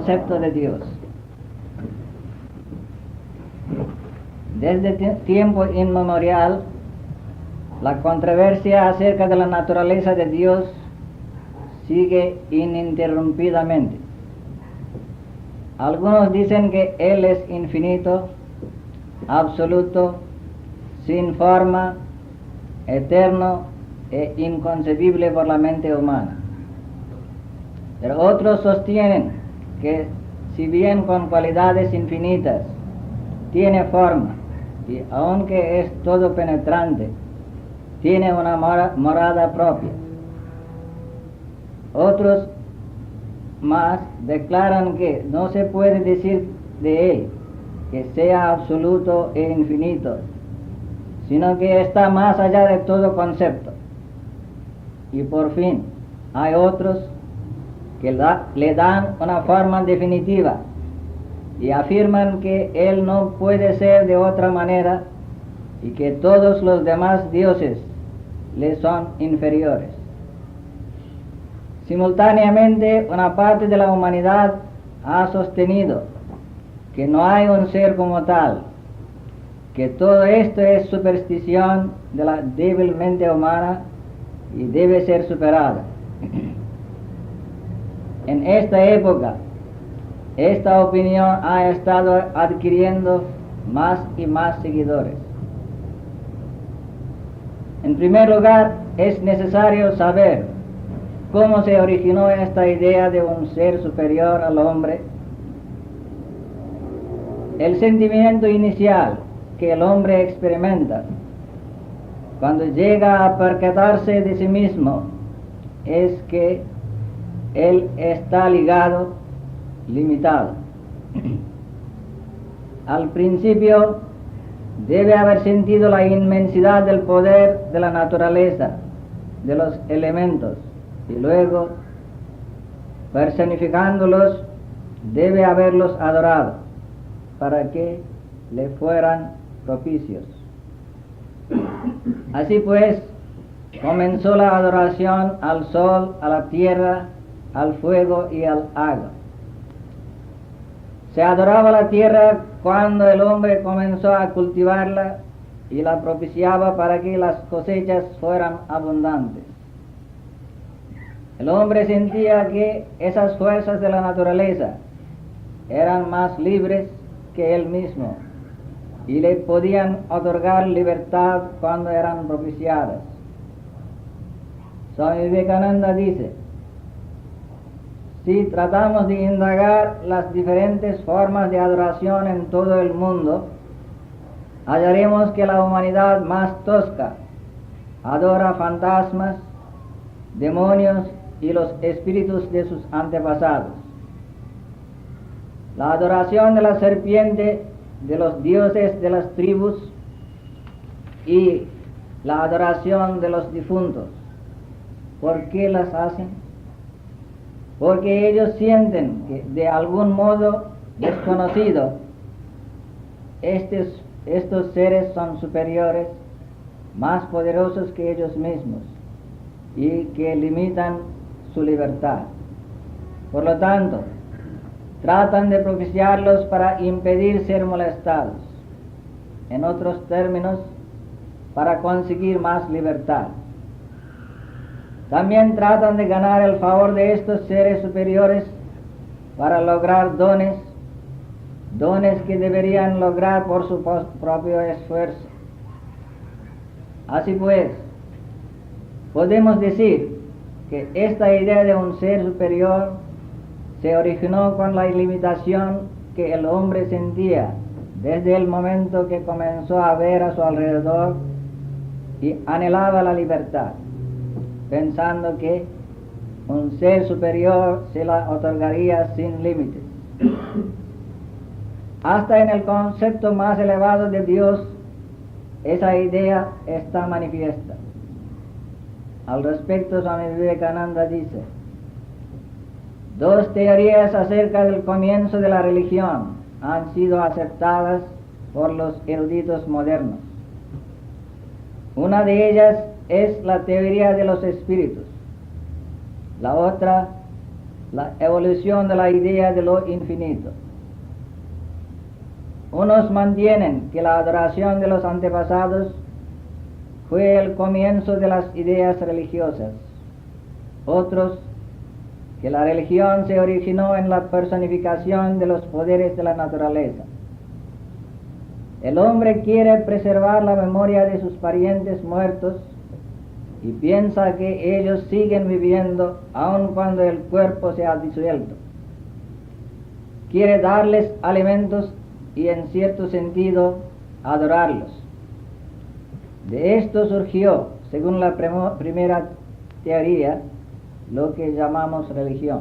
concepto de Dios. Desde tiempo inmemorial, la controversia acerca de la naturaleza de Dios sigue ininterrumpidamente. Algunos dicen que Él es infinito, absoluto, sin forma, eterno e inconcebible por la mente humana. Pero otros sostienen que, si bien con cualidades infinitas, tiene forma y aunque es todo penetrante, tiene una morada propia. Otros más declaran que no se puede decir de Él que sea absoluto e infinito, sino que está más allá de todo concepto. Y por fin, hay otros que le dan una forma definitiva y afirman que Él no puede ser de otra manera y que todos los demás dioses le son inferiores. Simultáneamente, una parte de la humanidad ha sostenido que no hay un ser como tal, que todo esto es superstición de la débil mente humana y debe ser superada. En esta época, esta opinión ha estado adquiriendo más y más seguidores. En primer lugar, es necesario saber cómo se originó esta idea de un ser superior al hombre. El sentimiento inicial que el hombre experimenta cuando llega a percatarse de sí mismo es que él está ligado, limitado. Al principio debe haber sentido la inmensidad del poder de la naturaleza, de los elementos, y luego, personificándolos, debe haberlos adorado para que le fueran propicios. Así pues, comenzó la adoración al sol, a la tierra, al fuego y al agua. Se adoraba la tierra cuando el hombre comenzó a cultivarla y la propiciaba para que las cosechas fueran abundantes. El hombre sentía que esas fuerzas de la naturaleza eran más libres que él mismo y le podían otorgar libertad cuando eran propiciadas. Swami Vivekananda dice: si tratamos de indagar las diferentes formas de adoración en todo el mundo, hallaremos que la humanidad más tosca adora fantasmas, demonios y los espíritus de sus antepasados. La adoración de la serpiente, de los dioses de las tribus y la adoración de los difuntos. ¿Por qué las hacen? Porque ellos sienten que de algún modo desconocido estos seres son superiores, más poderosos que ellos mismos y que limitan su libertad. Por lo tanto, tratan de propiciarlos para impedir ser molestados. En otros términos, para conseguir más libertad. También tratan de ganar el favor de estos seres superiores para lograr dones que deberían lograr por su propio esfuerzo. Así pues, podemos decir que esta idea de un ser superior se originó con la limitación que el hombre sentía desde el momento que comenzó a ver a su alrededor y anhelaba la libertad, pensando que un ser superior se la otorgaría sin límites. Hasta en el concepto más elevado de Dios, esa idea está manifiesta. Al respecto, Swami Vivekananda dice: dos teorías acerca del comienzo de la religión han sido aceptadas por los eruditos modernos. Una de ellas es la teoría de los espíritus. La otra, la evolución de la idea de lo infinito. Unos mantienen que la adoración de los antepasados fue el comienzo de las ideas religiosas. Otros, que la religión se originó en la personificación de los poderes de la naturaleza. El hombre quiere preservar la memoria de sus parientes muertos y piensa que ellos siguen viviendo aun cuando el cuerpo se ha disuelto. Quiere darles alimentos y, en cierto sentido, adorarlos. De esto surgió, según la primera teoría, lo que llamamos religión.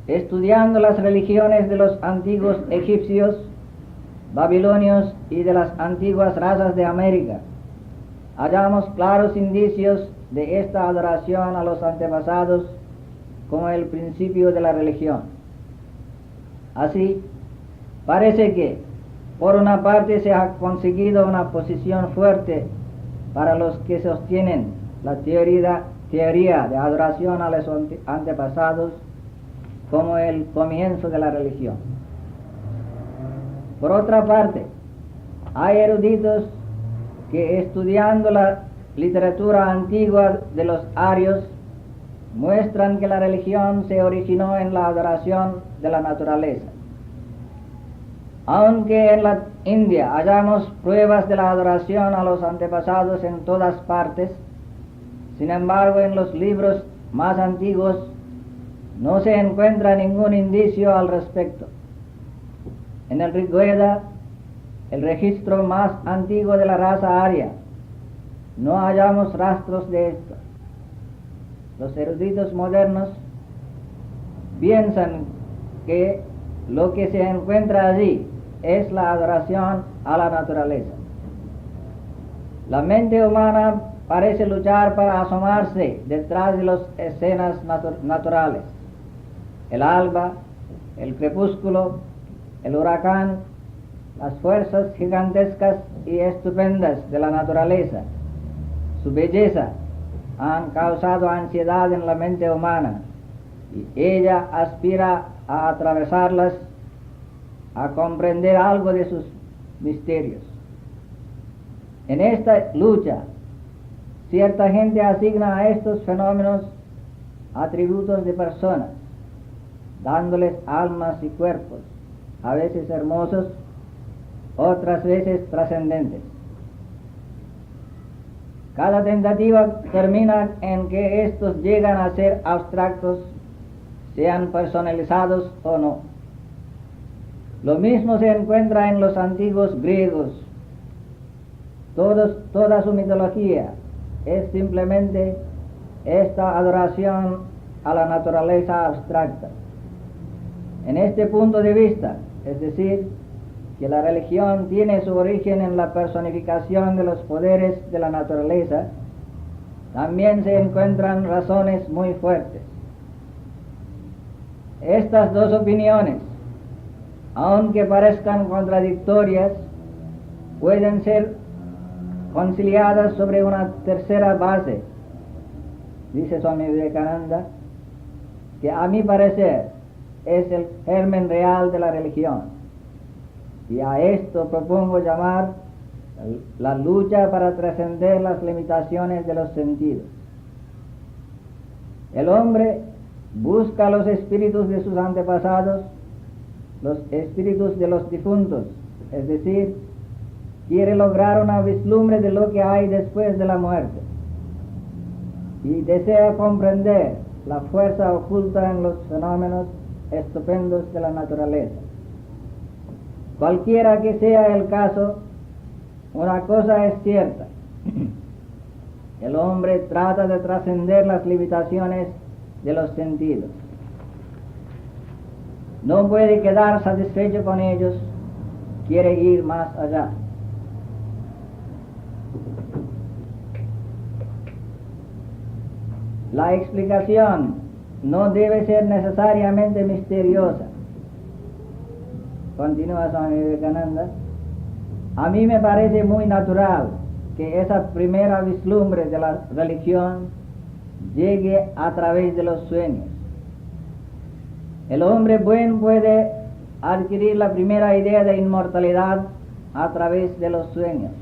Estudiando las religiones de los antiguos egipcios, babilonios y de las antiguas razas de América, hallamos claros indicios de esta adoración a los antepasados como el principio de la religión. Así, parece que, por una parte, se ha conseguido una posición fuerte para los que sostienen la teoría de adoración a los antepasados como el comienzo de la religión. Por otra parte, hay eruditos que, estudiando la literatura antigua de los arios, muestran que la religión se originó en la adoración de la naturaleza. Aunque en la India hallamos pruebas de la adoración a los antepasados en todas partes, sin embargo, en los libros más antiguos no se encuentra ningún indicio al respecto. En el Rig Veda, el registro más antiguo de la raza aria, no hallamos rastros de esto. Los eruditos modernos piensan que lo que se encuentra allí es la adoración a la naturaleza. La mente humana parece luchar para asomarse detrás de las escenas naturales. El alba, el crepúsculo, el huracán, las fuerzas gigantescas y estupendas de la naturaleza, su belleza, han causado ansiedad en la mente humana y ella aspira a atravesarlas, a comprender algo de sus misterios. En esta lucha, cierta gente asigna a estos fenómenos atributos de personas, dándoles almas y cuerpos, a veces hermosos, otras veces trascendentes. Cada tentativa termina en que estos llegan a ser abstractos, sean personalizados o no. Lo mismo se encuentra en los antiguos griegos. Toda su mitología es simplemente esta adoración a la naturaleza abstracta. En este punto de vista, es decir, que la religión tiene su origen en la personificación de los poderes de la naturaleza, también se encuentran razones muy fuertes. Estas dos opiniones, aunque parezcan contradictorias, pueden ser conciliadas sobre una tercera base, dice Swami Vivekananda, que a mi parecer es el germen real de la religión. Y a esto propongo llamar la lucha para trascender las limitaciones de los sentidos. El hombre busca los espíritus de sus antepasados, los espíritus de los difuntos, es decir, quiere lograr una vislumbre de lo que hay después de la muerte y desea comprender la fuerza oculta en los fenómenos estupendos de la naturaleza. Cualquiera que sea el caso, una cosa es cierta: el hombre trata de trascender las limitaciones de los sentidos. No puede quedar satisfecho con ellos, quiere ir más allá. La explicación no debe ser necesariamente misteriosa. Continúa Swami Vivekananda. A mí me parece muy natural que esa primera vislumbre de la religión llegue a través de los sueños. El hombre bueno puede adquirir la primera idea de inmortalidad a través de los sueños.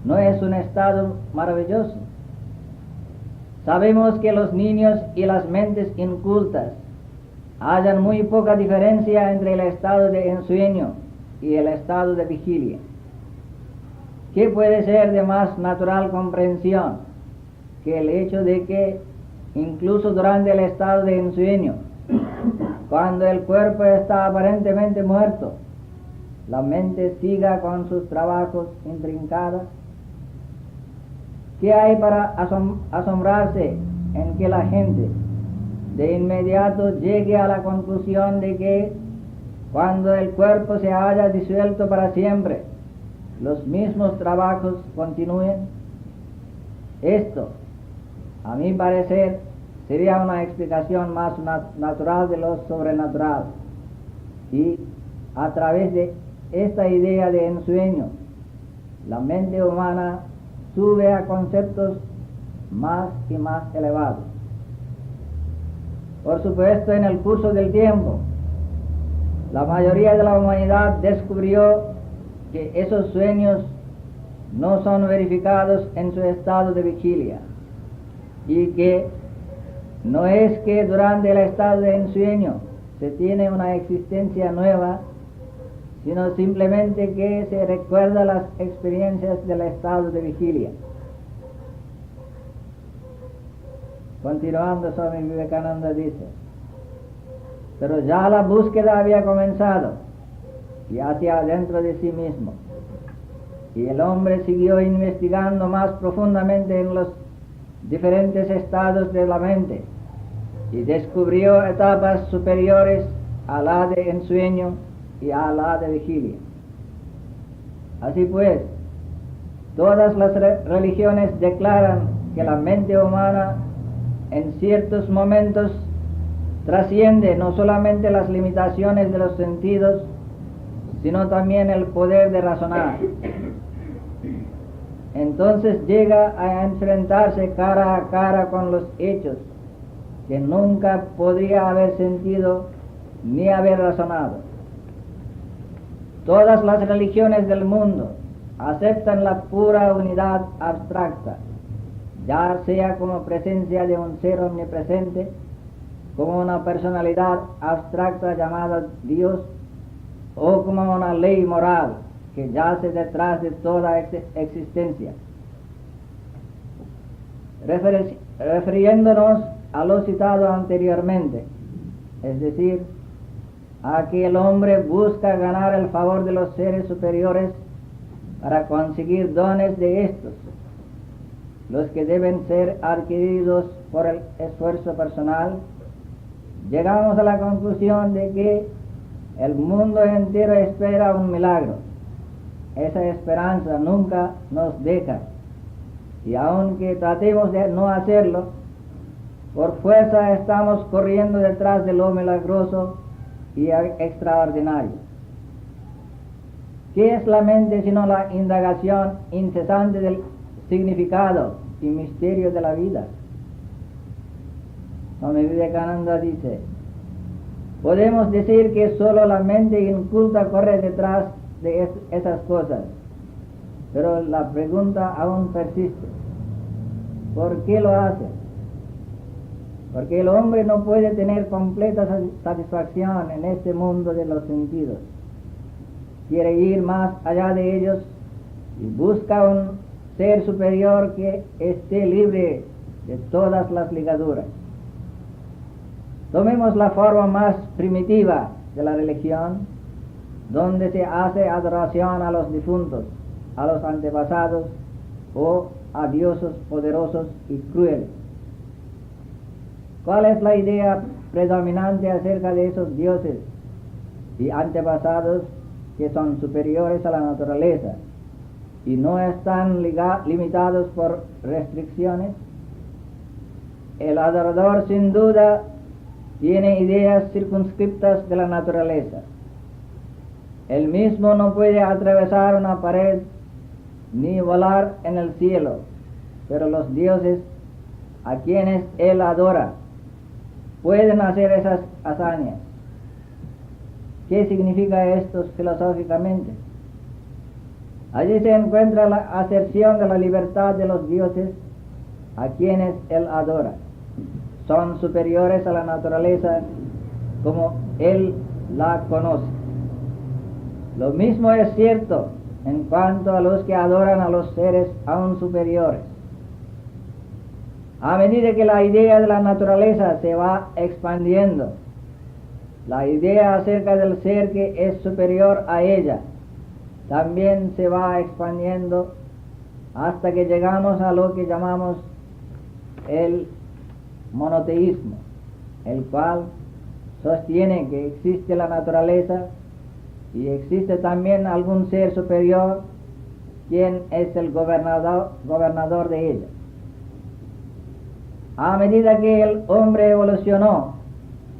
¿No es un estado maravilloso? Sabemos que los niños y las mentes incultas hallan muy poca diferencia entre el estado de ensueño y el estado de vigilia. ¿Qué puede ser de más natural comprensión que el hecho de que incluso durante el estado de ensueño, cuando el cuerpo está aparentemente muerto, la mente siga con sus trabajos intrincados? ¿Qué hay para asombrarse en que la gente de inmediato llegue a la conclusión de que cuando el cuerpo se haya disuelto para siempre, los mismos trabajos continúen? Esto, a mi parecer, sería una explicación más natural de lo sobrenatural, y a través de esta idea de ensueño, la mente humana sube a conceptos más y más elevados. Por supuesto, en el curso del tiempo, la mayoría de la humanidad descubrió que esos sueños no son verificados en su estado de vigilia, y que no es que durante el estado de ensueño se tiene una existencia nueva, sino simplemente que se recuerda las experiencias del estado de vigilia. Continuando, Swami Vivekananda dice: pero ya la búsqueda había comenzado y hacia adentro de sí mismo, y el hombre siguió investigando más profundamente en los diferentes estados de la mente y descubrió etapas superiores a la de ensueño y a la de vigilia. Así pues, todas las religiones declaran que la mente humana en ciertos momentos trasciende no solamente las limitaciones de los sentidos, sino también el poder de razonar. Entonces llega a enfrentarse cara a cara con los hechos que nunca podría haber sentido ni haber razonado. Todas las religiones del mundo aceptan la pura unidad abstracta, ya sea como presencia de un ser omnipresente, como una personalidad abstracta llamada Dios, o como una ley moral que yace detrás de toda existencia. Refiriéndonos a lo citado anteriormente, es decir, a que el hombre busca ganar el favor de los seres superiores para conseguir dones de estos, los que deben ser adquiridos por el esfuerzo personal, llegamos a la conclusión de que el mundo entero espera un milagro. Esa esperanza nunca nos deja, y aunque tratemos de no hacerlo, por fuerza estamos corriendo detrás de lo milagroso y extraordinario. ¿Qué es la mente sino la indagación incesante del significado y misterio de la vida? Swami Vivekananda dice: podemos decir que solo la mente inculta corre detrás de esas cosas, pero la pregunta aún persiste: ¿por qué lo hace? Porque el hombre no puede tener completa satisfacción en este mundo de los sentidos. Quiere ir más allá de ellos y busca un ser superior que esté libre de todas las ligaduras. Tomemos la forma más primitiva de la religión, donde se hace adoración a los difuntos, a los antepasados o a dioses poderosos y crueles. ¿Cuál es la idea predominante acerca de esos dioses y antepasados que son superiores a la naturaleza y no están limitados por restricciones? El adorador sin duda tiene ideas circunscriptas de la naturaleza. Él mismo no puede atravesar una pared ni volar en el cielo, pero los dioses a quienes él adora pueden hacer esas hazañas. ¿Qué significa esto filosóficamente? Allí se encuentra la aserción de la libertad de los dioses a quienes él adora. Son superiores a la naturaleza como él la conoce. Lo mismo es cierto en cuanto a los que adoran a los seres aún superiores. A medida que la idea de la naturaleza se va expandiendo, la idea acerca del ser que es superior a ella también se va expandiendo hasta que llegamos a lo que llamamos el monoteísmo, el cual sostiene que existe la naturaleza y existe también algún ser superior quien es el gobernador de ella. A medida que el hombre evolucionó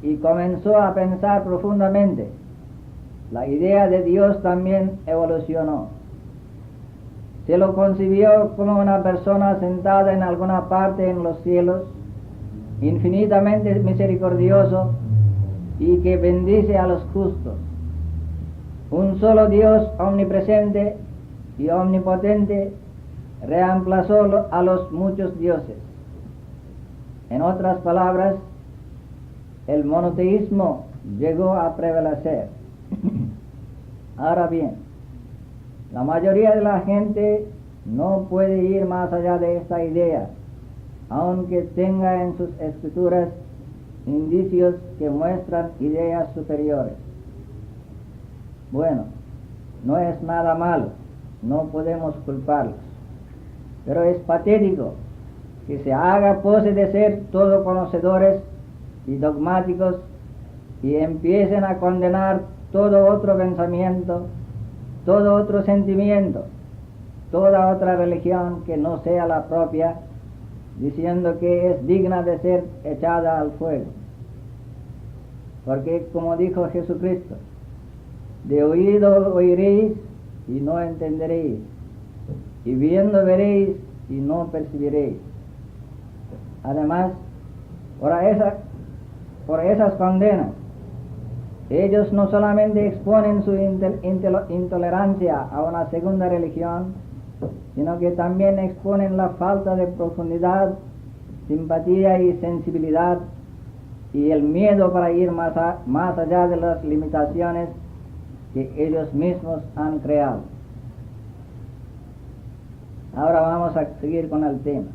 y comenzó a pensar profundamente, la idea de Dios también evolucionó. Se lo concibió como una persona sentada en alguna parte en los cielos, infinitamente misericordioso y que bendice a los justos. Un solo Dios omnipresente y omnipotente reemplazó a los muchos dioses. En otras palabras, el monoteísmo llegó a prevalecer. Ahora bien, la mayoría de la gente no puede ir más allá de esta idea, aunque tenga en sus escrituras indicios que muestran ideas superiores. Bueno, no es nada malo, no podemos culparlos, pero es patético que se haga pose de ser todo conocedores y dogmáticos y empiecen a condenar todo otro pensamiento, todo otro sentimiento, toda otra religión que no sea la propia, diciendo que es digna de ser echada al fuego. Porque como dijo Jesucristo, de oído oiréis y no entenderéis, y viendo veréis y no percibiréis. Además, por esas condenas, ellos no solamente exponen su intolerancia a una segunda religión, sino que también exponen la falta de profundidad, simpatía y sensibilidad y el miedo para ir más allá de las limitaciones que ellos mismos han creado. Ahora vamos a seguir con el tema.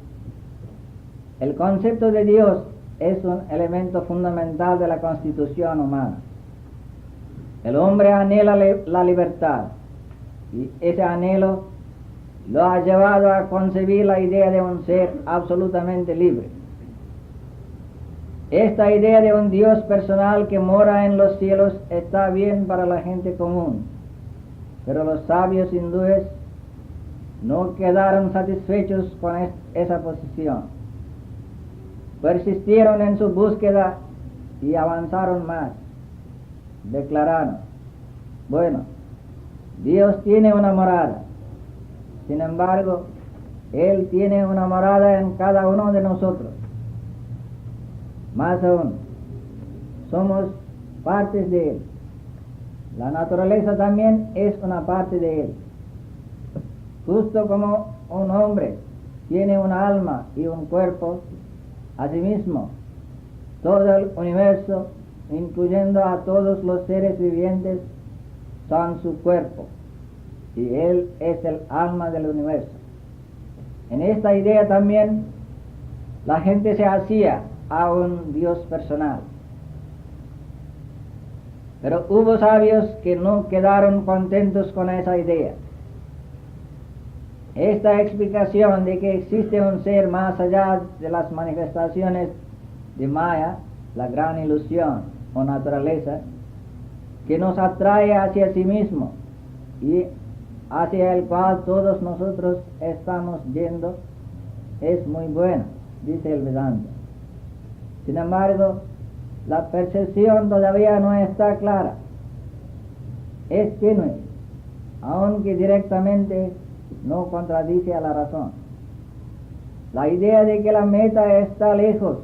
El concepto de Dios es un elemento fundamental de la constitución humana. El hombre anhela la libertad y ese anhelo lo ha llevado a concebir la idea de un ser absolutamente libre. Esta idea de un Dios personal que mora en los cielos está bien para la gente común, pero los sabios hindúes no quedaron satisfechos con esa posición. Persistieron en su búsqueda y avanzaron más. Declararon: bueno, Dios tiene una morada. Sin embargo, Él tiene una morada en cada uno de nosotros. Más aún, somos partes de Él. La naturaleza también es una parte de Él. Justo como un hombre tiene una alma y un cuerpo, asimismo, todo el universo, incluyendo a todos los seres vivientes, son su cuerpo, y Él es el alma del universo. En esta idea también la gente se hacía a un Dios personal. Pero hubo sabios que no quedaron contentos con esa idea. Esta explicación de que existe un ser más allá de las manifestaciones de Maya, la gran ilusión o naturaleza, que nos atrae hacia sí mismo y hacia el cual todos nosotros estamos yendo, es muy buena, dice el Vedanta. Sin embargo, la percepción todavía no está clara. Es tenue, aunque directamente no contradice a la razón. La idea de que la meta está lejos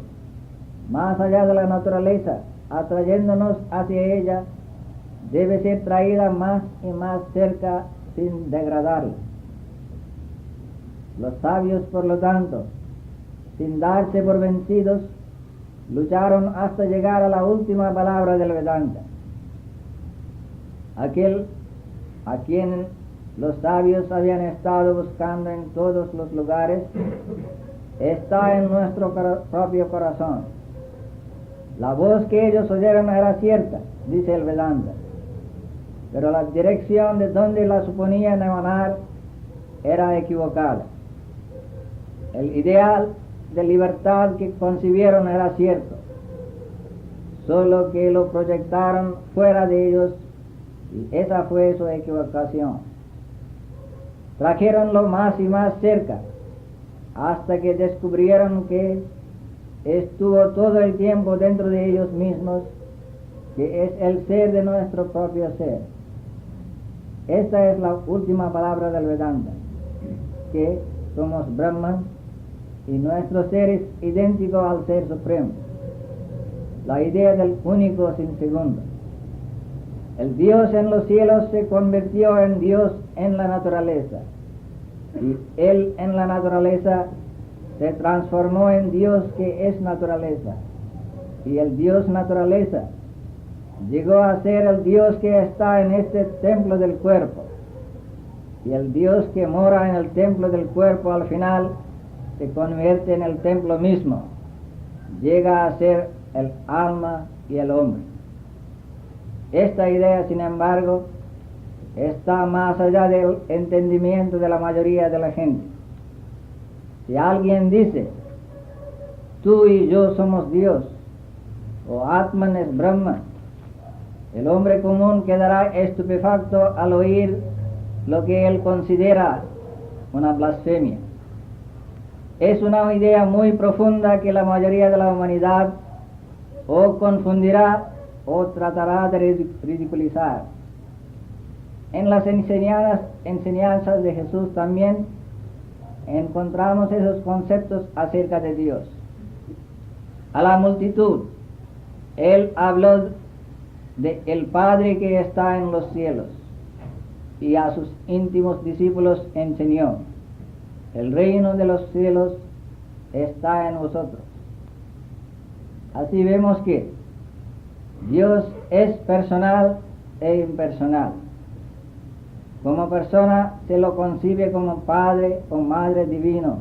más allá de la naturaleza, atrayéndonos hacia ella, debe ser traída más y más cerca sin degradarla. Los sabios, por lo tanto, sin darse por vencidos, lucharon hasta llegar a la última palabra del Vedanta. Aquel a quien los sabios habían estado buscando en todos los lugares está en nuestro propio corazón. La voz que ellos oyeron era cierta, dice el Vedanta, pero la dirección de donde la suponían emanar era equivocada. El ideal de libertad que concibieron era cierto, solo que lo proyectaron fuera de ellos y esa fue su equivocación. Trajeronlo más y más cerca hasta que descubrieron que estuvo todo el tiempo dentro de ellos mismos, que es el ser de nuestro propio ser. Esta es la última palabra del Vedanta, que somos Brahman y nuestro ser es idéntico al ser supremo, la idea del único sin segundo. El Dios en los cielos se convirtió en Dios en la naturaleza y Él en la naturaleza se transformó en Dios que es naturaleza, y el Dios naturaleza llegó a ser el Dios que está en este templo del cuerpo, y el Dios que mora en el templo del cuerpo al final se convierte en el templo mismo, llega a ser el alma y el hombre. Esta idea, sin embargo, está más allá del entendimiento de la mayoría de la gente. Si alguien dice, tú y yo somos Dios, o Atman es Brahma, el hombre común quedará estupefacto al oír lo que él considera una blasfemia. Es una idea muy profunda que la mayoría de la humanidad o confundirá o tratará de ridiculizar. En las enseñanzas de Jesús también encontramos esos conceptos acerca de Dios. A la multitud, Él habló de el Padre que está en los cielos, y a sus íntimos discípulos enseñó, el reino de los cielos está en vosotros. Así vemos que Dios es personal e impersonal. Como persona se lo concibe como Padre o Madre divino,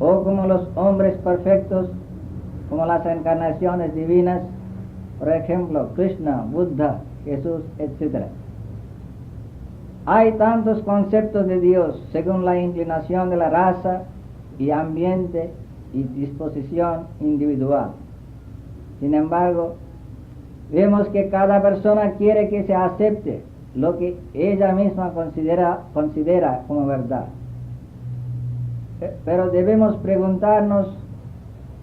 o como los hombres perfectos, como las encarnaciones divinas, por ejemplo, Krishna, Buddha, Jesús, etc. Hay tantos conceptos de Dios según la inclinación de la raza y ambiente y disposición individual. Sin embargo, vemos que cada persona quiere que se acepte lo que ella misma considera como verdad. Pero debemos preguntarnos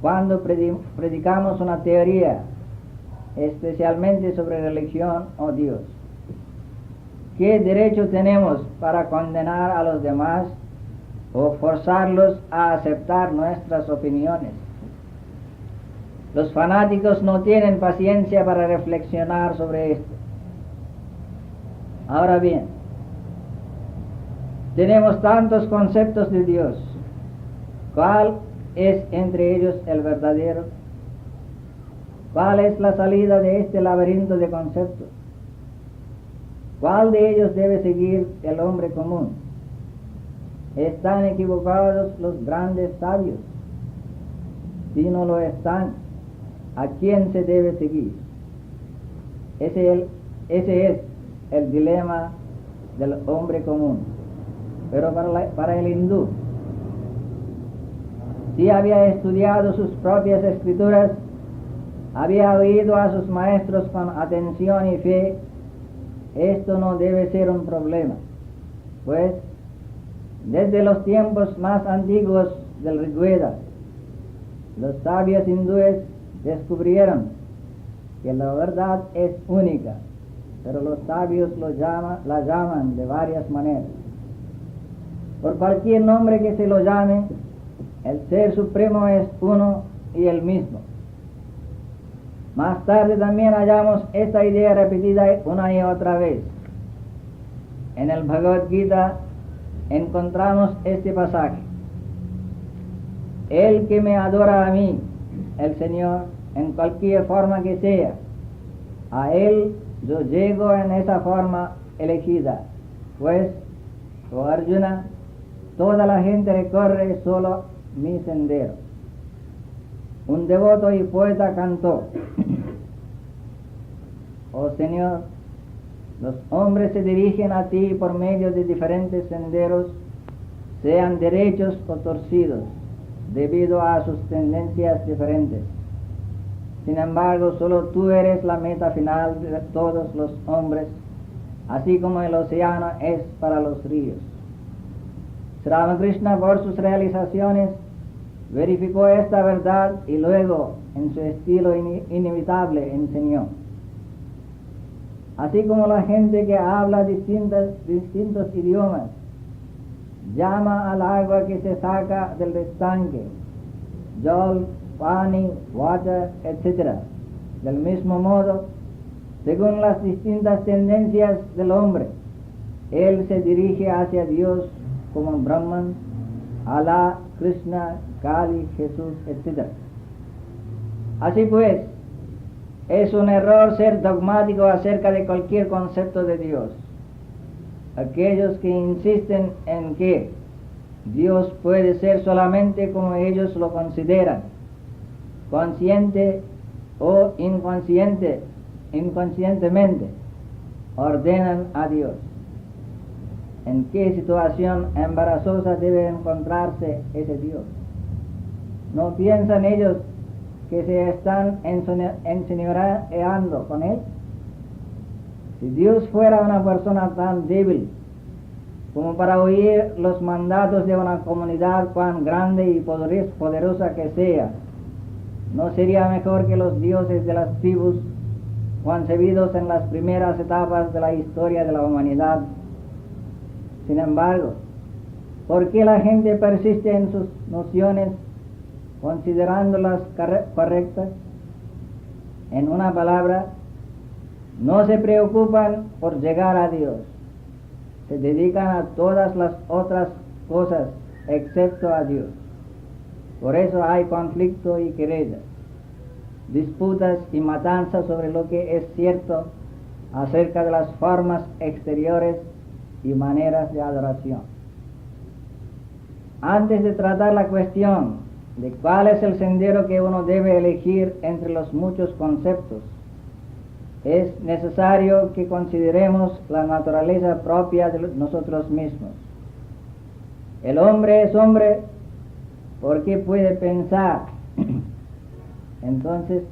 cuando predicamos una teoría, especialmente sobre religión o Dios, ¿qué derecho tenemos para condenar a los demás o forzarlos a aceptar nuestras opiniones? Los fanáticos no tienen paciencia para reflexionar sobre esto. Ahora bien, tenemos tantos conceptos de Dios. ¿Cuál es entre ellos el verdadero? ¿Cuál es la salida de este laberinto de conceptos? ¿Cuál de ellos debe seguir el hombre común? ¿Están equivocados los grandes sabios? Si no lo están, ¿a quién se debe seguir? Ese es el dilema del hombre común. Pero para el hindú, si había estudiado sus propias escrituras, había oído a sus maestros con atención y fe, esto no debe ser un problema, pues desde los tiempos más antiguos del Rigveda, los sabios hindúes descubrieron que la verdad es única, pero los sabios la llaman de varias maneras. Por cualquier nombre que se lo llame, el Ser Supremo es uno y el mismo. Más tarde también hallamos esta idea repetida una y otra vez. En el Bhagavad Gita encontramos este pasaje: el que me adora a mí, el Señor, en cualquier forma que sea, a Él yo llego en esa forma elegida. Pues, oh Arjuna, toda la gente recorre solo mi sendero. Un devoto y poeta cantó: oh Señor, los hombres se dirigen a ti por medio de diferentes senderos, sean derechos o torcidos, debido a sus tendencias diferentes. Sin embargo, solo tú eres la meta final de todos los hombres, así como el océano es para los ríos. Sri Ramakrishna, por sus realizaciones, verificó esta verdad y luego, en su estilo inimitable, enseñó: así como la gente que habla distintos idiomas llama al agua que se saca del estanque Jal, Pani, Water, etc., del mismo modo, según las distintas tendencias del hombre, él se dirige hacia Dios como Brahman, Alá, Krishna, Kali, Jesús, etc. Así pues, es un error ser dogmático acerca de cualquier concepto de Dios. Aquellos que insisten en que Dios puede ser solamente como ellos lo consideran, consciente o inconscientemente, ordenan a Dios. ¿En qué situación embarazosa debe encontrarse ese Dios? ¿No piensan ellos que se están enseñoreando con Él? Si Dios fuera una persona tan débil como para oír los mandatos de una comunidad cuán grande y poderosa que sea, ¿no sería mejor que los dioses de las tribus concebidos en las primeras etapas de la historia de la humanidad? Sin embargo, ¿por qué la gente persiste en sus nociones considerándolas correctas? En una palabra, no se preocupan por llegar a Dios. Se dedican a todas las otras cosas excepto a Dios. Por eso hay conflicto y querellas, disputas y matanzas sobre lo que es cierto acerca de las formas exteriores y maneras de adoración. Antes de tratar la cuestión de cuál es el sendero que uno debe elegir entre los muchos conceptos, es necesario que consideremos la naturaleza propia de nosotros mismos. El hombre es hombre porque puede pensar. Entonces,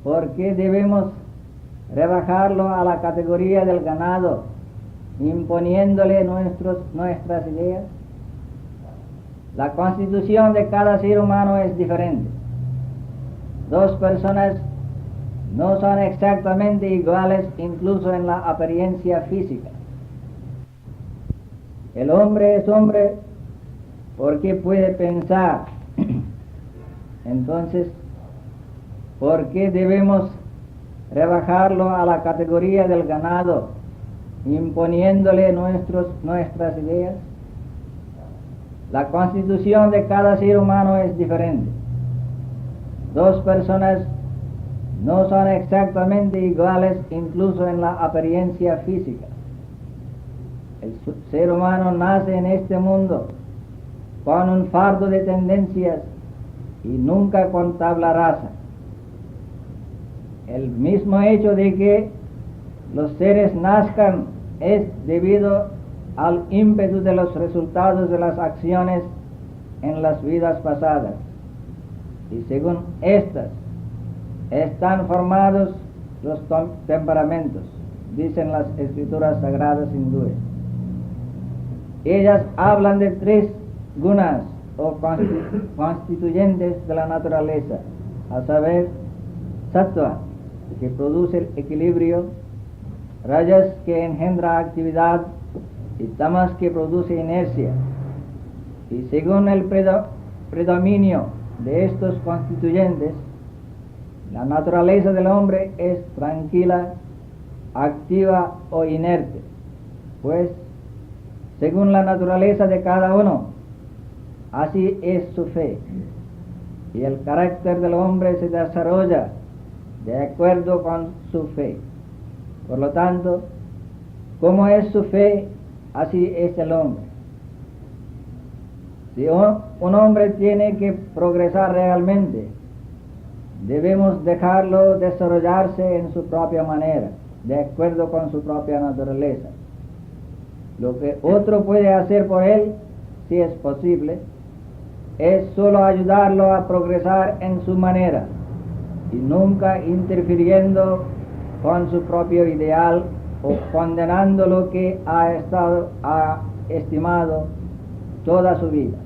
¿por qué debemos rebajarlo a la categoría del ganado, imponiéndole nuestras ideas? La constitución de cada ser humano es diferente. Dos personas no son exactamente iguales incluso en la apariencia física. El hombre es hombre porque puede pensar. Entonces, ¿por qué debemos rebajarlo a la categoría del ganado, imponiéndole nuestras ideas? La constitución de cada ser humano es diferente. Dos personas no son exactamente iguales incluso en la apariencia física. El ser humano nace en este mundo con un fardo de tendencias y nunca con tabla rasa. El mismo hecho de que los seres nazcan es debido al ímpetu de los resultados de las acciones en las vidas pasadas, y según estas están formados los temperamentos, dicen las escrituras sagradas hindúes. Ellas hablan de tres gunas o constituyentes de la naturaleza, a saber, sattva, que produce el equilibrio, rajas, que engendra actividad, y tamas, que produce inercia. Y según el predominio de estos constituyentes, La naturaleza del hombre es tranquila, activa o inerte, pues según la naturaleza de cada uno, así es su fe. Y el carácter del hombre se desarrolla de acuerdo con su fe. Por lo tanto, como es su fe, así es el hombre. Si un hombre tiene que progresar realmente, debemos dejarlo desarrollarse en su propia manera, de acuerdo con su propia naturaleza. Lo que otro puede hacer por él, si es posible, es solo ayudarlo a progresar en su manera y nunca interfiriendo con su propio ideal o condenando lo que ha estimado toda su vida.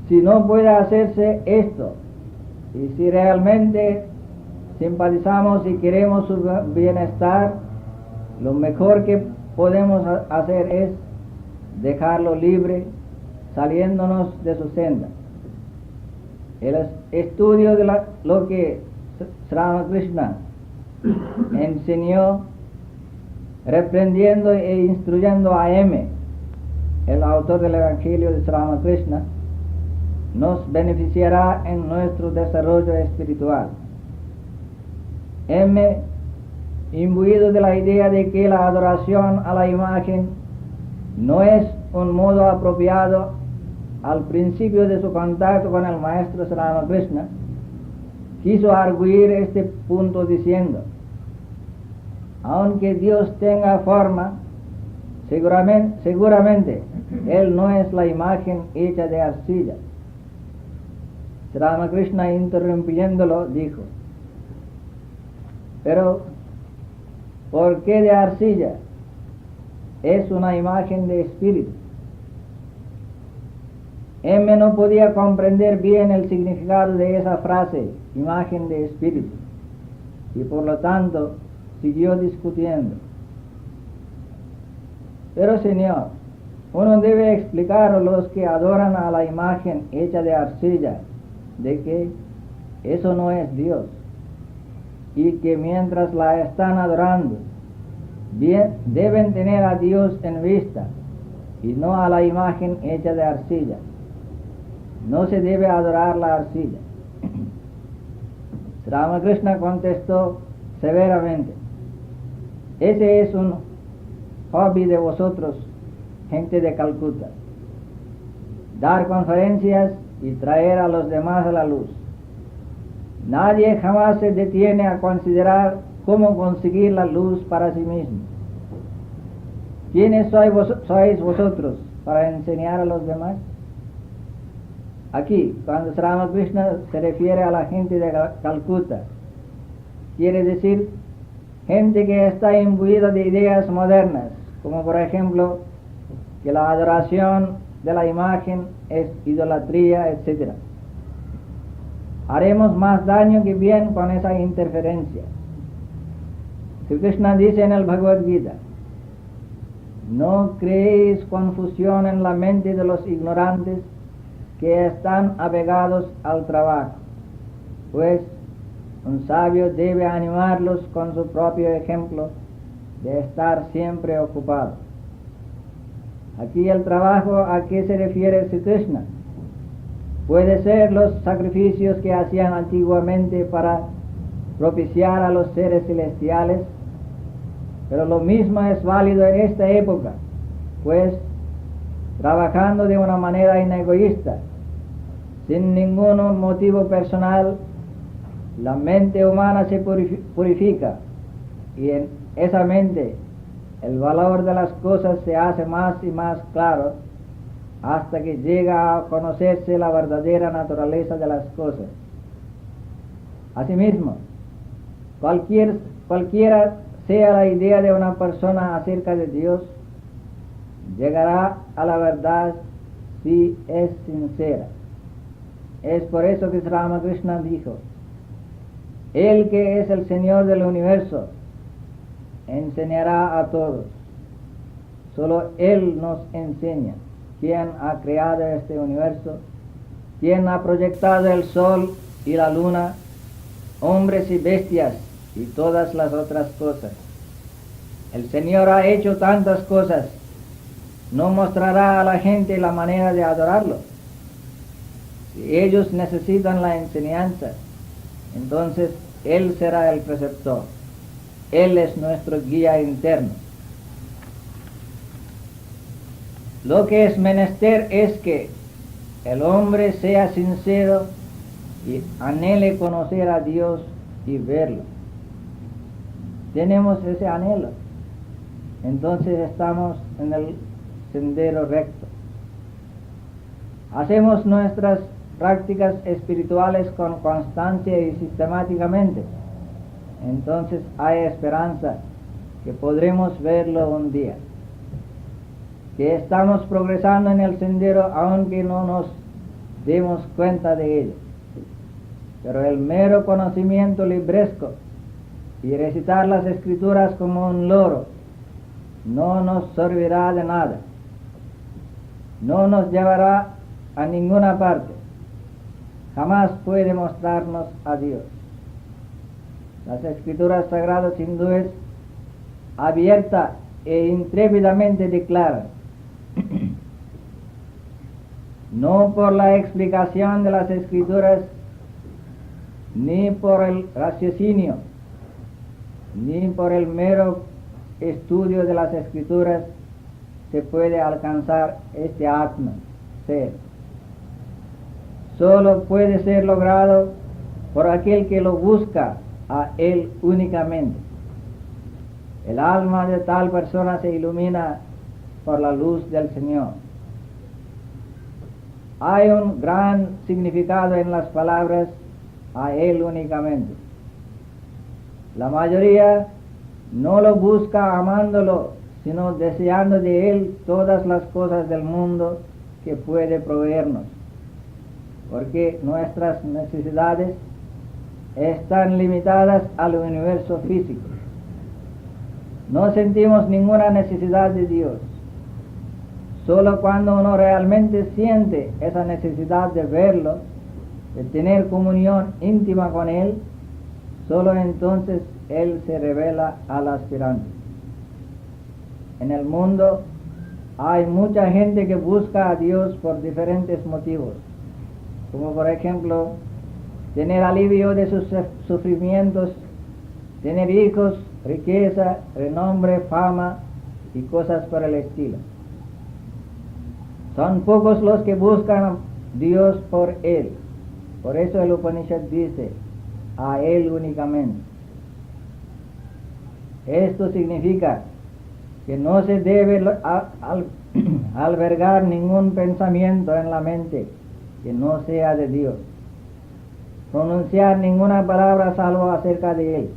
Si no puede hacerse esto, y si realmente simpatizamos y queremos su bienestar, lo mejor que podemos hacer es dejarlo libre, saliéndonos de su senda. El estudio de lo que Sri Ramakrishna enseñó, reprendiendo e instruyendo a M, el autor del Evangelio de Sri Ramakrishna, nos beneficiará en nuestro desarrollo espiritual. M, imbuido de la idea de que la adoración a la imagen no es un modo apropiado al principio de su contacto con el maestro Sri Ramakrishna, quiso arguir este punto diciendo: aunque Dios tenga forma, seguramente Él no es la imagen hecha de arcilla. Sri Ramakrishna, interrumpiéndolo, dijo: pero ¿por qué de arcilla? Es una imagen de espíritu. M no podía comprender bien el significado de esa frase, imagen de espíritu, y por lo tanto siguió discutiendo. Pero señor, uno debe explicar a los que adoran a la imagen hecha de arcilla de que eso no es Dios, y que mientras la están adorando, bien deben tener a Dios en vista y no a la imagen hecha de arcilla. No se debe adorar la arcilla. Ramakrishna contestó severamente: ese es un hobby de vosotros, gente de Calcuta, dar conferencias y traer a los demás a la luz. Nadie jamás se detiene a considerar cómo conseguir la luz para sí mismo. ¿Quiénes sois vosotros para enseñar a los demás? Aquí, cuando Sri Ramakrishna se refiere a la gente de Calcuta, quiere decir gente que está imbuida de ideas modernas, como por ejemplo que la adoración de la imagen es idolatría, etc. Haremos más daño que bien con esa interferencia. Sri Krishna dice en el Bhagavad Gita: no creéis confusión en la mente de los ignorantes que están apegados al trabajo, pues un sabio debe animarlos con su propio ejemplo de estar siempre ocupado. Aquí el trabajo a que se refiere Sri Krishna puede ser los sacrificios que hacían antiguamente para propiciar a los seres celestiales, pero lo mismo es válido en esta época, pues trabajando de una manera inegoísta, sin ningún motivo personal, la mente humana se purifica, y en esa mente el valor de las cosas se hace más y más claro, hasta que llega a conocerse la verdadera naturaleza de las cosas. Asimismo, cualquiera sea la idea de una persona acerca de Dios, llegará a la verdad si es sincera. Es por eso que Sri Ramakrishna dijo: Él que es el Señor del universo enseñará a todos. Solo Él nos enseña quién ha creado este universo, quién ha proyectado el sol y la luna, hombres y bestias y todas las otras cosas. El Señor ha hecho tantas cosas, ¿no mostrará a la gente la manera de adorarlo? Si ellos necesitan la enseñanza, entonces Él será el preceptor. Él es nuestro guía interno. Lo que es menester es que el hombre sea sincero y anhele conocer a Dios y verlo. Tenemos ese anhelo, entonces estamos en el sendero recto. Hacemos nuestras prácticas espirituales con constancia y sistemáticamente, entonces hay esperanza que podremos verlo un día, que estamos progresando en el sendero aunque no nos demos cuenta de ello. Pero el mero conocimiento libresco y recitar las escrituras como un loro no nos servirá de nada, no nos llevará a ninguna parte, jamás puede mostrarnos a Dios. Las escrituras sagradas sin duda abierta e intrépidamente declaran, no por la explicación de las escrituras, ni por el raciocinio, ni por el mero estudio de las escrituras se puede alcanzar este Atman, ser. Solo puede ser logrado por aquel que lo busca a Él únicamente. El alma de tal persona se ilumina por la luz del Señor. Hay un gran significado en las palabras a Él únicamente. La mayoría no lo busca amándolo, sino deseando de Él todas las cosas del mundo que puede proveernos, porque nuestras necesidades están limitadas al universo físico. No sentimos ninguna necesidad de Dios. Solo cuando uno realmente siente esa necesidad de verlo, de tener comunión íntima con Él, solo entonces Él se revela al aspirante. En el mundo hay mucha gente que busca a Dios por diferentes motivos, como por ejemplo tener alivio de sus sufrimientos, tener hijos, riqueza, renombre, fama y cosas por el estilo. Son pocos los que buscan a Dios por Él. Por eso el Upanishad dice, a Él únicamente. Esto significa que no se debe albergar ningún pensamiento en la mente que no sea de Dios, pronunciar ninguna palabra salvo acerca de Él,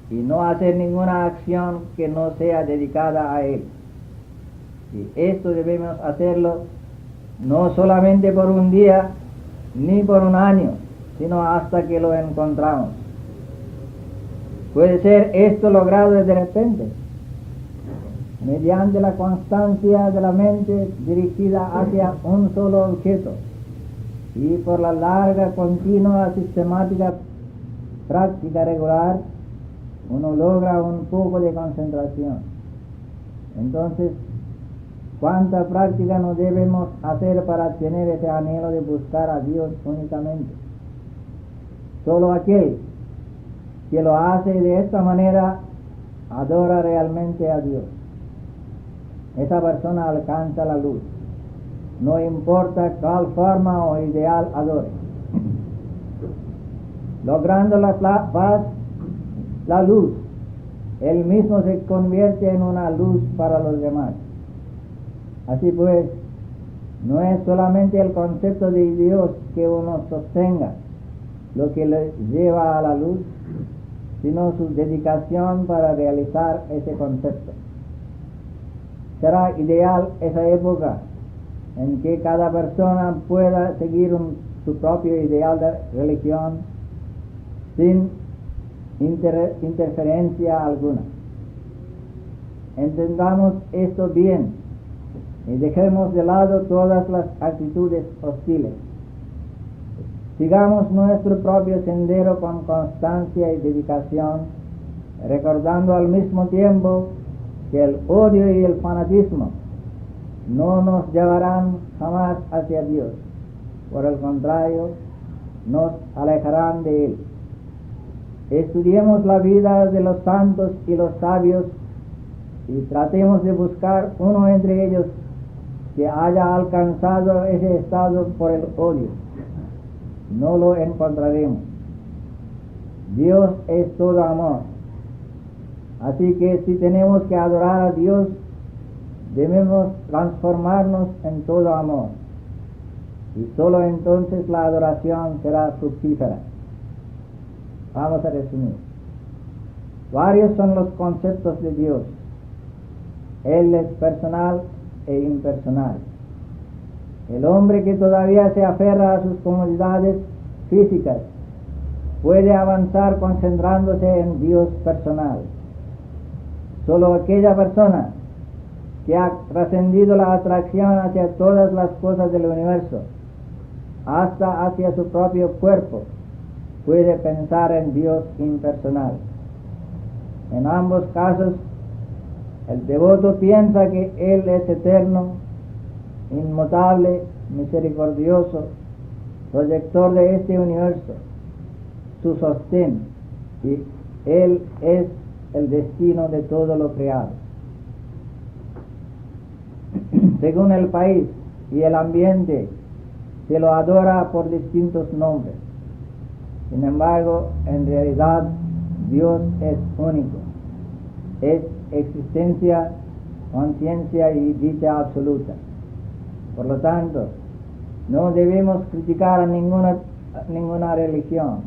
y no hacer ninguna acción que no sea dedicada a Él. Y esto debemos hacerlo no solamente por un día ni por un año, sino hasta que lo encontramos. Puede ser esto logrado de repente, mediante la constancia de la mente dirigida hacia un solo objeto y por la larga, continua, sistemática práctica regular, uno logra un poco de concentración. Entonces, ¿cuánta práctica no debemos hacer para tener ese anhelo de buscar a Dios únicamente? Solo aquel que lo hace de esta manera adora realmente a Dios. Esa persona alcanza la luz, no importa cuál forma o ideal adore. Logrando la paz, la luz, él mismo se convierte en una luz para los demás. Así pues, no es solamente el concepto de Dios que uno sostenga lo que le lleva a la luz, sino su dedicación para realizar ese concepto. Será ideal esa época en que cada persona pueda seguir su propio ideal de religión sin interferencia alguna. Entendamos esto bien y dejemos de lado todas las actitudes hostiles. Sigamos nuestro propio sendero con constancia y dedicación, recordando al mismo tiempo que el odio y el fanatismo no nos llevarán jamás hacia Dios. Por el contrario, nos alejarán de Él. Estudiemos la vida de los santos y los sabios y tratemos de buscar uno entre ellos que haya alcanzado ese estado por el odio. No lo encontraremos. Dios es todo amor. Así que si tenemos que adorar a Dios, debemos transformarnos en todo amor. Y solo entonces la adoración será fructífera. Vamos a resumir. Varios son los conceptos de Dios. Él es personal e impersonal. El hombre que todavía se aferra a sus comodidades físicas puede avanzar concentrándose en Dios personal. Solo aquella persona que ha trascendido la atracción hacia todas las cosas del universo, hasta hacia su propio cuerpo, puede pensar en Dios impersonal. En ambos casos, el devoto piensa que Él es eterno, inmutable, misericordioso, proyector de este universo, su sostén, y Él es el destino de todo lo creado. Según el país y el ambiente, se lo adora por distintos nombres. Sin embargo, en realidad, Dios es único. Es existencia, conciencia y dicha absoluta. Por lo tanto, no debemos criticar a ninguna religión,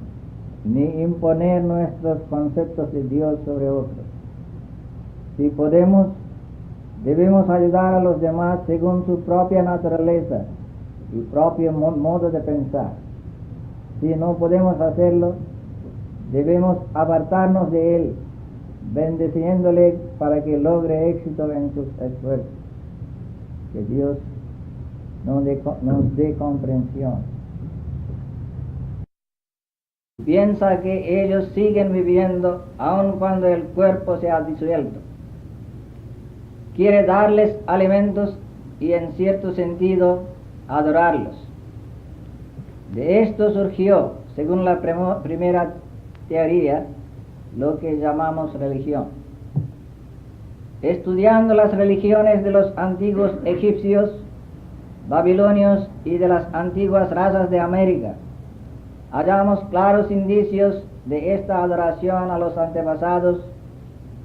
ni imponer nuestros conceptos de Dios sobre otros. Si podemos, debemos ayudar a los demás según su propia naturaleza y propio modo de pensar. Si no podemos hacerlo, debemos apartarnos de él, bendeciéndole para que logre éxito en sus esfuerzos. Que Dios nos dé comprensión. Piensa que ellos siguen viviendo aun cuando el cuerpo se ha disuelto. Quiere darles alimentos y en cierto sentido adorarlos. De esto surgió, según la primera teoría, lo que llamamos religión. Estudiando las religiones de los antiguos egipcios, babilonios y de las antiguas razas de América, hallamos claros indicios de esta adoración a los antepasados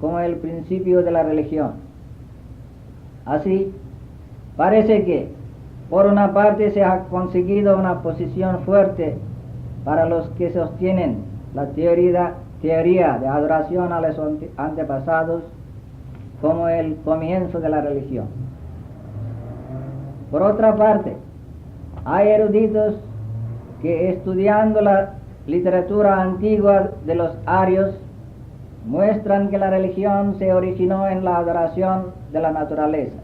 como el principio de la religión. Así, parece que, por una parte, se ha conseguido una posición fuerte para los que sostienen la teoría de adoración a los antepasados como el comienzo de la religión. Por otra parte, hay eruditos que, estudiando la literatura antigua de los arios, muestran que la religión se originó en la adoración de la naturaleza.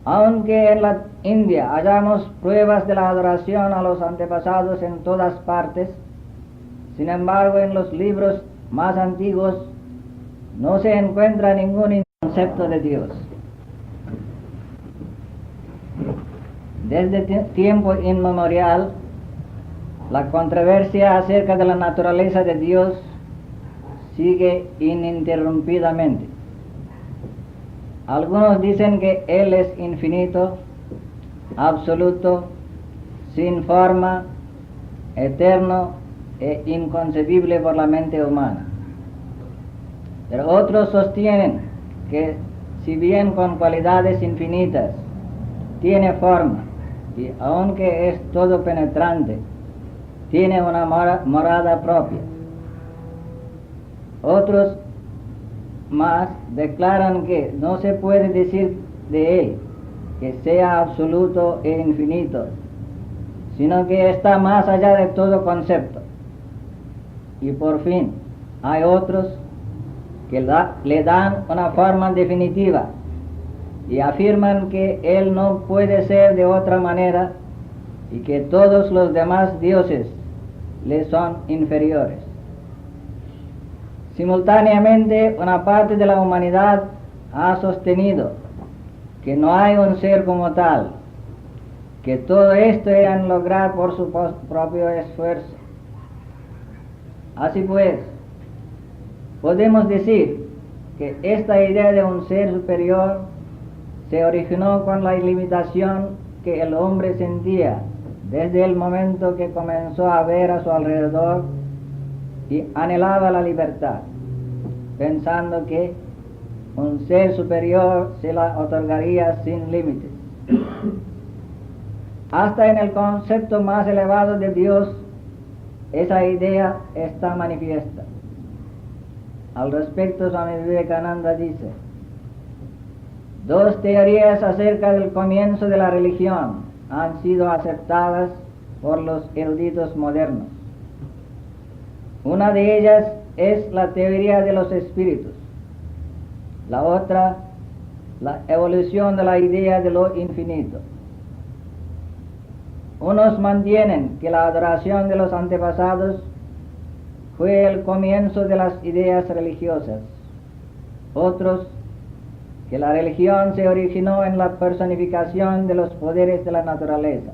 Aunque en la India hallamos pruebas de la adoración a los antepasados en todas partes, sin embargo en los libros más antiguos no se encuentra ningún concepto de Dios. Desde tiempo inmemorial, la controversia acerca de la naturaleza de Dios sigue ininterrumpidamente. Algunos dicen que Él es infinito, absoluto, sin forma, eterno e inconcebible por la mente humana. Pero otros sostienen que, si bien con cualidades infinitas, tiene forma y aunque es todo penetrante, tiene una morada propia. Otros más declaran que no se puede decir de Él que sea absoluto e infinito, sino que está más allá de todo concepto. Y por fin, hay otros que le dan una forma definitiva y afirman que Él no puede ser de otra manera y que todos los demás dioses le son inferiores. Simultáneamente, una parte de la humanidad ha sostenido que no hay un ser como tal, que todo esto eran lograr por su propio esfuerzo. Así pues, podemos decir que esta idea de un ser superior se originó con la limitación que el hombre sentía desde el momento que comenzó a ver a su alrededor y anhelaba la libertad, pensando que un ser superior se la otorgaría sin límites. Hasta en el concepto más elevado de Dios, esa idea está manifiesta. Al respecto, Swami Vivekananda dice: dos teorías acerca del comienzo de la religión han sido aceptadas por los eruditos modernos. Una de ellas es la teoría de los espíritus. La otra, la evolución de la idea de lo infinito. Unos mantienen que la adoración de los antepasados fue el comienzo de las ideas religiosas. Otros, que la religión se originó en la personificación de los poderes de la naturaleza.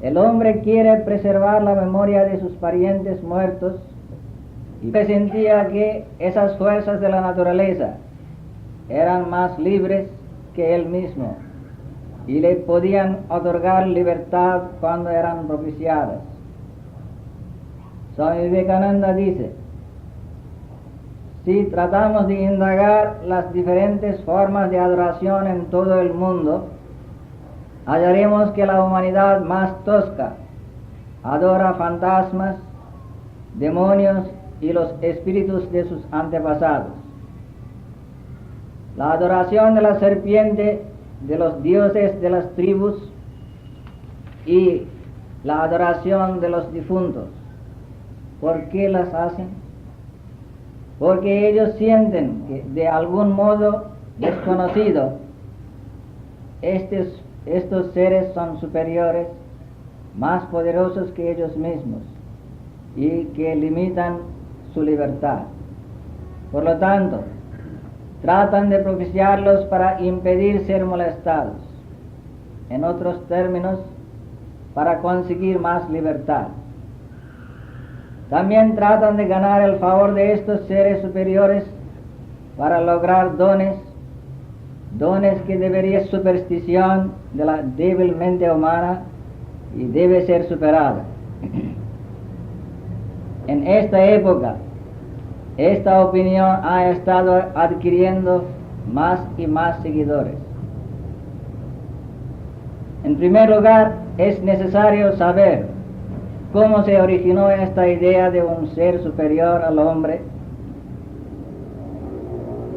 El hombre quiere preservar la memoria de sus parientes muertos y presentía que esas fuerzas de la naturaleza eran más libres que él mismo y le podían otorgar libertad cuando eran propiciadas. Swami Vivekananda dice: si tratamos de indagar las diferentes formas de adoración en todo el mundo, hallaremos que la humanidad más tosca adora fantasmas, demonios y los espíritus de sus antepasados. La adoración de la serpiente, de los dioses de las tribus y la adoración de los difuntos. ¿Por qué las hacen? Porque ellos sienten que de algún modo desconocido estos seres son superiores, más poderosos que ellos mismos y que limitan su libertad. Por lo tanto, tratan de propiciarlos para impedir ser molestados. En otros términos, para conseguir más libertad. También tratan de ganar el favor de estos seres superiores para lograr dones que debería ser superstición de la débil mente humana y debe ser superada. En esta época, esta opinión ha estado adquiriendo más y más seguidores. En primer lugar, es necesario saber cómo se originó esta idea de un ser superior al hombre.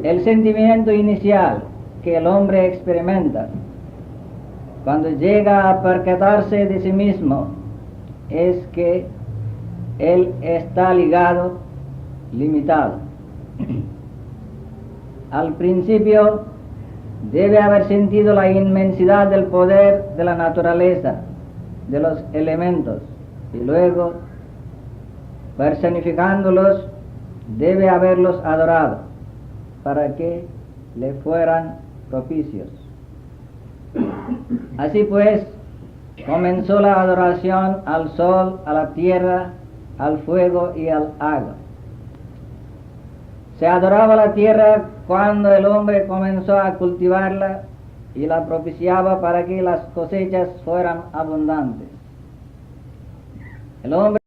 El sentimiento inicial que el hombre experimenta cuando llega a percatarse de sí mismo es que él está ligado, limitado. Al principio debe haber sentido la inmensidad del poder de la naturaleza, de los elementos, y luego, personificándolos, debe haberlos adorado para que le fueran propicios. Así pues, comenzó la adoración al sol, a la tierra, al fuego y al agua. Se adoraba la tierra cuando el hombre comenzó a cultivarla y la propiciaba para que las cosechas fueran abundantes. El hombre